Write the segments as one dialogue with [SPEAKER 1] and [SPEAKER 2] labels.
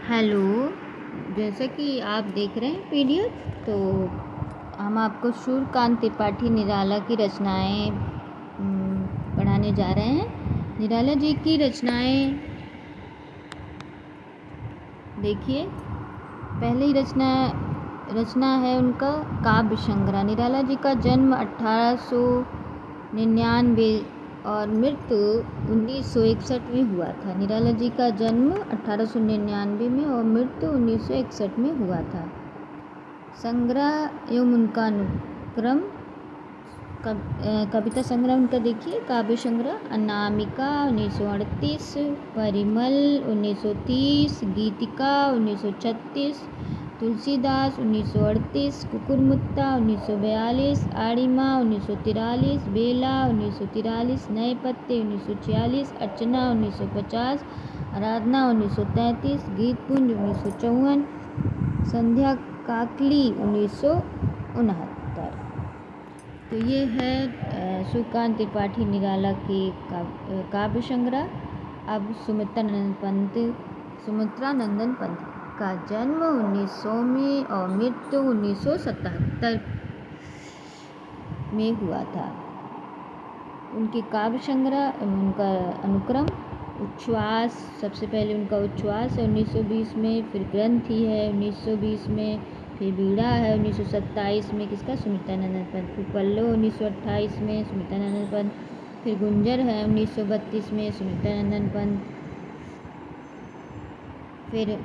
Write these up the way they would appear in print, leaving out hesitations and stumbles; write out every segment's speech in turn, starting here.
[SPEAKER 1] Hello. जैसा कि आप देख रहे हैं पीडीएफ, तो हम आपको सूर्यकांत त्रिपाठी निराला की रचनाएं पढ़ाने जा रहे हैं। निराला जी की रचनाएं देखिए। पहली रचना है उनका काव्य संग्रह। निराला जी का जन्म 1899 और मृत्यु 1961 में हुआ था। निराला जी का जन्म 1899 में और मृत्यु 1961 में हुआ था। संग्रह एवं उनका अनुक्रम कविता संग्रह उनका देखिए। काव्य संग्रह अनामिका 1938, परिमल 1930, गीतिका 1936, तुलसीदास 1938, कुकुरमुत्ता 1942, आड़िमा 1943, बेला 1943, नए पत्ते 1946, अर्चना 1950, आराधना 1933, गीतपुंज 1954, संध्या काकली 1969। तो ये है सूर्यकांत त्रिपाठी निराला की काव्य संग्रह। अब सुमित्रा नंदन पंत का जन्म 1900 में और मृत्यु 1977 में हुआ था। उनके काव्य संग्रह उनका अनुक्रम उच्छ्वास, सबसे पहले उनका उच्छ्वास है 1920 में, फिर ग्रंथि है 1920 में, फिर बीड़ा है 1927 में किसका, सुमित्रानंदन पंत, फिर पल्लव 1928 में सुमित्रानंदन पंत, फिर गुंजर है 1932 में सुमित्रानंदन पंत, फिर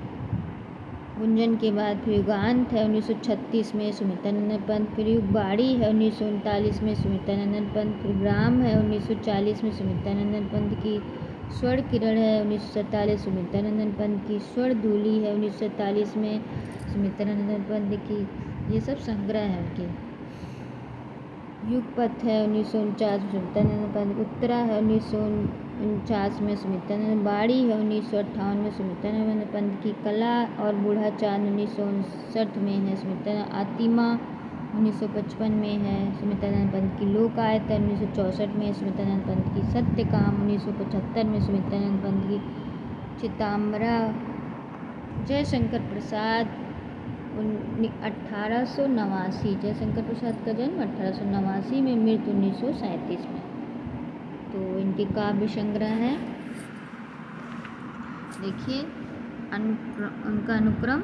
[SPEAKER 1] गुंजन के बाद फिर युगांत है 1936 में सुमित्रानंदन पंत, फिर युगबाड़ी है 1939 में सुमित्रानंदन पंत, फिर ग्राम है 1940 में सुमित्रानंदन पंत की, स्वर्ण किरण है 1947 सुमित्रानंदन पंत की, स्वर्ण धूलि है 1947 में सुमित्रानंदन पंत की। ये सब संग्रह है उनके। युगपथ है 1949 में सुमित्रानंदन पंत, उत्तरा है 1949 में सुमित्रानंदन, बाड़ी है 1958 में सुमित्रानंदन पंत की, कला और बूढ़ा चांद 1959 में है सुमित्रानंद, आतिमा 1955 में है सुमित्रानंद पंत की, लोकायत 1964 में सुमित्रानंद पंत की, सत्यकाम 1975 में सुमित्रानंद पंत की, चिताम्बरा जयशंकर प्रसाद 1889, जयशंकर प्रसाद का जन्म 1889 में, मृत्यु 1937 में। तो इनके काव्य संग्रह है देखिए। उनका अनुक्रम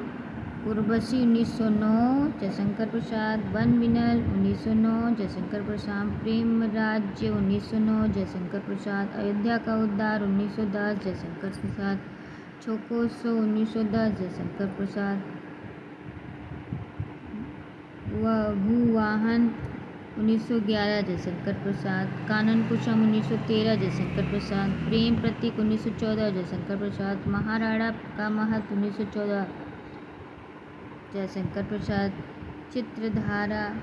[SPEAKER 1] उर्वशी 1909 जयशंकर प्रसाद, वन विनल 1909 जयशंकर प्रसाद, प्रेम राज्य 1909 जयशंकर प्रसाद, अयोध्या का उद्धार 1910 जयशंकर प्रसाद, छोकोत्सव 1910 जयशंकर प्रसाद, भूवाहन 1911 जयशंकर प्रसाद, कानन कुसुम 1913 जयशंकर प्रसाद, प्रेम प्रतीक 1914 जयशंकर प्रसाद, महाराणा का महत 1914 जयशंकर प्रसाद, चित्रधारा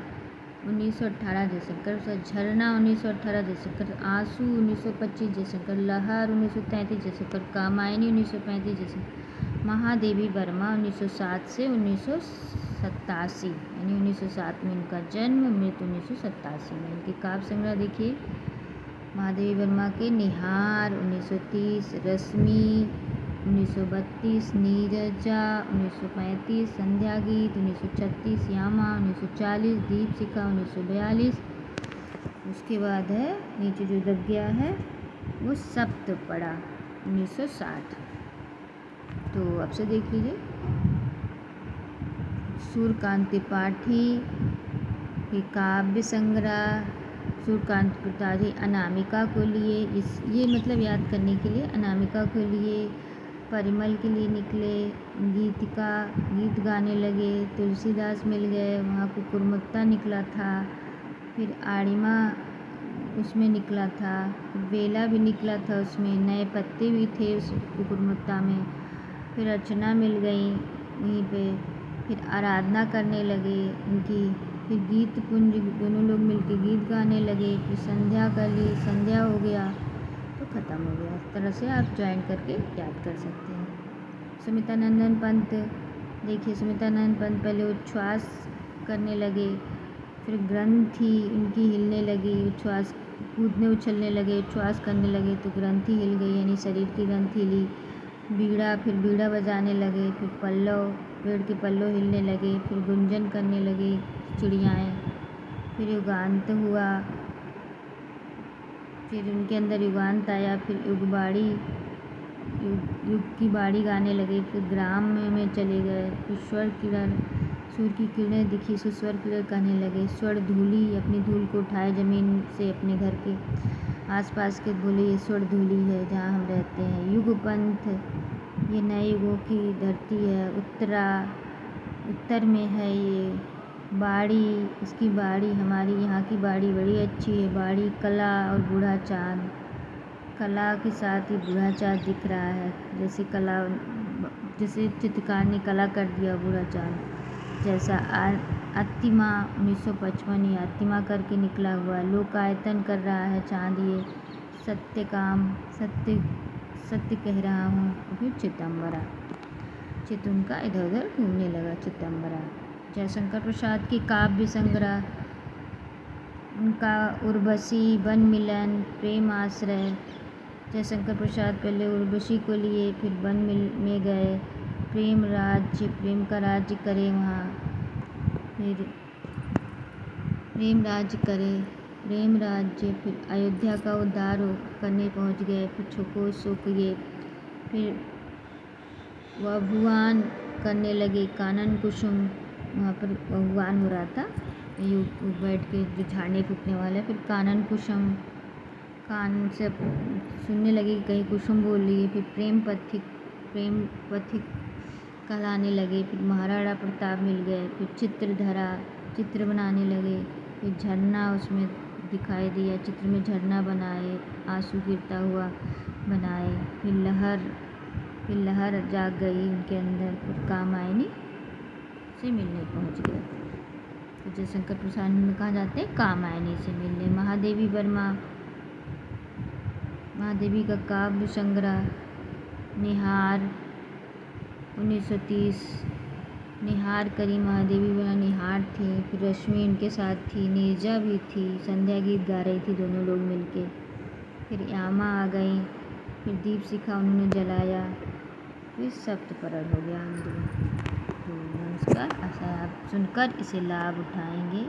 [SPEAKER 1] 1918 जयशंकर प्रसाद, झरना 1918 जयशंकर, आंसू 1925 जयशंकर, लहर 1933 जयशंकर, कामायनी 1935 जयशंकर, महादेवी वर्मा 1907 से 1987, यानी 1907 में उनका जन्म, मृत्यु 1987 में। इनके काव्य संग्रह देखिए। महादेवी वर्मा के निहार 1930, रश्मि 1932, नीरजा 1935, संध्या गीत 1936, यामा 1940, दीपशिखा 1942। उसके बाद है नीचे जो दब गया है वो सप्तपड़ा 1960। तो अब से देख लीजिए सूर्यकांत त्रिपाठी के काव्य संग्रह। सूर्यकांत त्रिपाठी अनामिका को लिए, ये मतलब याद करने के लिए, अनामिका को लिए, परिमल के लिए निकले, गीतिका गीत गाने लगे, तुलसीदास मिल गए, वहाँ कुकुरमुत्ता निकला था, फिर आड़िमा उसमें निकला था, बेला भी निकला था, उसमें नए पत्ते भी थे उस कुकुरमुत्ता में, फिर अर्चना मिल गई वहीं पे, फिर आराधना करने लगे उनकी, फिर गीत पुंज दोनों लोग मिलके गीत गाने लगे, फिर संध्या कर ली, संध्या हो गया तो ख़त्म हो गया। इस तरह से आप ज्वाइन करके याद कर सकते हैं। सुमित्रानंदन पंत देखिए। सुमित्रानंदन पंत पहले उच्छ्वास करने लगे, फिर ग्रंथि उनकी हिलने लगी, उच्छ्वास कूदने उछलने लगे, उच्छ्वास करने लगे तो ग्रंथि हिल गई, यानी शरीर की ग्रंथि हिली। फिर बीड़ा बजाने लगे, फिर पल्लव, पेड़ के पल्लव हिलने लगे, फिर गुंजन करने लगे चिड़ियाएँ, फिर युगांत हुआ, फिर उनके अंदर युगांत आया, फिर युग की बाड़ी गाने लगे, फिर ग्राम में चले गए, फिर सूर्य की किरणें दिखी, सो स्वर किरण कहने लगे, स्वर धूली अपनी धूल को उठाए ज़मीन से अपने घर के आसपास के, बोले ये स्वर धूली है जहाँ हम रहते हैं। युगपंथ, ये नए युगों की धरती है, उत्तर में है ये बाड़ी, इसकी बाड़ी, हमारी यहाँ की बाड़ी बड़ी अच्छी है। बाड़ी कला और बूढ़ा चाँद, कला के साथ ही बूढ़ा चाँद दिख रहा है, जैसे चित्रकार ने कला कर दिया बूढ़ा चाँद जैसा। अत्तिमा 1955 ये अत्तिमा करके निकला हुआ, लोकायतन कर रहा है चाँद ये, सत्य कह रहा हूँ। फिर चितंबरा, चित उनका इधर उधर घूमने लगा चितंबरा। जयशंकर प्रसाद के काव्य संग्रह, उनका उर्वशी, वन मिलन, प्रेम आश्रय। जयशंकर प्रसाद पहले उर्वशी को लिए, फिर वन में गए, प्रेम का राज्य करे वहाँ, फिर प्रेम राज्य, फिर अयोध्या का उद्धार करने पहुँच गए, फिर छुकोस किए, फिर वभुआन करने लगे, कानन कुसुम, वहाँ पर वभुआन हो रहा था, बैठ के झाड़ने फूकने वाला, फिर कानन कुसुम, कान से सुनने लगे कि कहीं कुसुम बोल रही है, फिर प्रेम पथिक कहलाने लगे, फिर महाराणा प्रताप मिल गए, फिर चित्र बनाने लगे, फिर झरना उसमें दिखाई दिया, चित्र में झरना बनाए, आंसू गिरता हुआ बनाए, फिर लहर जाग गई उनके अंदर, फिर कामायनी से मिलने पहुंच गए। तो जयशंकर प्रसाद में कहाँ जाते हैं? कामायनी से मिलने। महादेवी वर्मा, महादेवी का काव्य संग्रह, निहार 1930, निहार करी महादेवी वर्मा, निहार थी, फिर रश्मि उनके साथ थी, नीरजा भी थी, संध्या गीत गा रही थी दोनों लोग मिलके, फिर यामा आ गई, फिर दीप शिखा उन्होंने जलाया, फिर सप्तपरण हो गया। हम तो नमस्कार, आशा आप सुनकर इसे लाभ उठाएंगे।